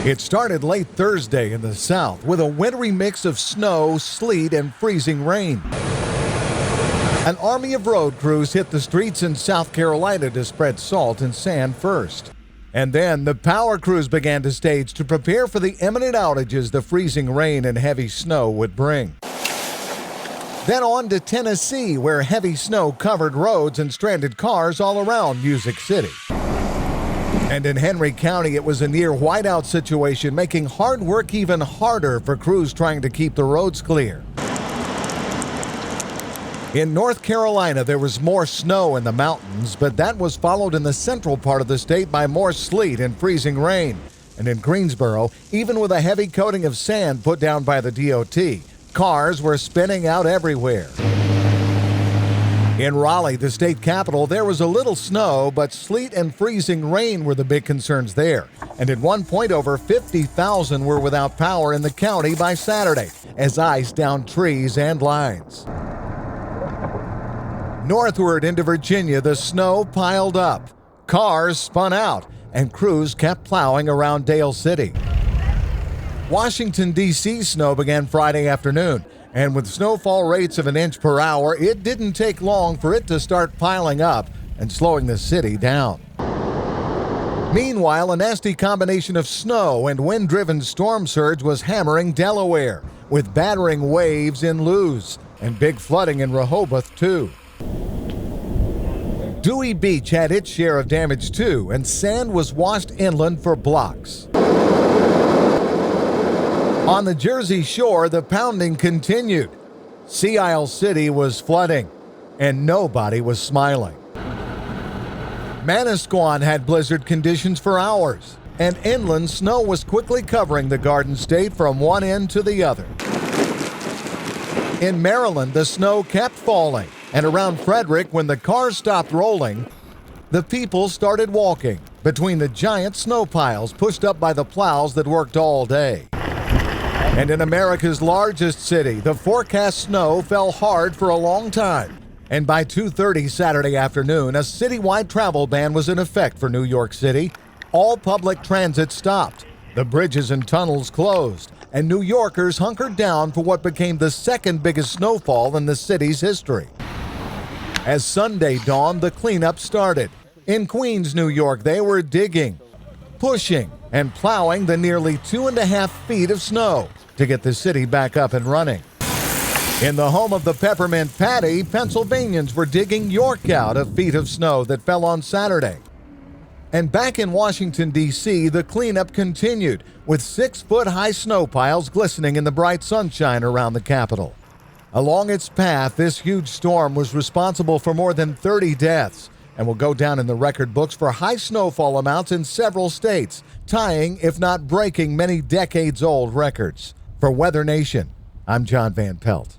It started late Thursday in the south with a wintry mix of snow, sleet, and freezing rain. An army of road crews hit the streets in South Carolina to spread salt and sand first. And then the power crews began to stage to prepare for the imminent outages the freezing rain and heavy snow would bring. Then on to Tennessee, where heavy snow covered roads and stranded cars all around Music City. And in Henry County, it was a near whiteout situation, making hard work even harder for crews trying to keep the roads clear. In North Carolina, there was more snow in the mountains, but that was followed in the central part of the state by more sleet and freezing rain. And in Greensboro, even with a heavy coating of sand put down by the DOT, cars were spinning out everywhere. In Raleigh, the state capital, there was a little snow, but sleet and freezing rain were the big concerns there. And at one point, over 50,000 were without power in the county by Saturday, as ice downed trees and lines. Northward into Virginia, the snow piled up. Cars spun out, and crews kept plowing around Dale City. Washington, D.C. snow began Friday afternoon, and with snowfall rates of 1 inch per hour, it didn't take long for it to start piling up and slowing the city down. Meanwhile, a nasty combination of snow and wind-driven storm surge was hammering Delaware, with battering waves in Lewes and big flooding in Rehoboth, too. DEWEY Beach had its share of damage, too, and sand was washed inland for blocks. On the Jersey Shore, the pounding continued. Sea Isle City was flooding, and nobody was smiling. Manasquan had blizzard conditions for hours, and inland snow was quickly covering the Garden State from one end to the other. In Maryland, the snow kept falling, and around Frederick, when the cars stopped rolling, the people started walking between the giant snow piles pushed up by the plows that worked all day. And in America's largest city, the forecast snow fell hard for a long time. And by 2:30 Saturday afternoon, a citywide travel ban was in effect for New York City. All public transit stopped. The bridges and tunnels closed. And New Yorkers hunkered down for what became the second biggest snowfall in the city's history. As Sunday dawned, the cleanup started. In Queens, New York, they were digging, pushing, and plowing the nearly 2.5 feet of snow to get the city back up and running. In the home of the Peppermint Patty, Pennsylvanians were digging York out of feet of snow that fell on Saturday. And back in Washington, D.C., the cleanup continued, with 6-foot-high snow piles glistening in the bright sunshine around the Capitol. Along its path, this huge storm was responsible for more than 30 deaths and will go down in the record books for high snowfall amounts in several states, tying, if not breaking, many decades-old records. For WeatherNation, I'm John Van Pelt.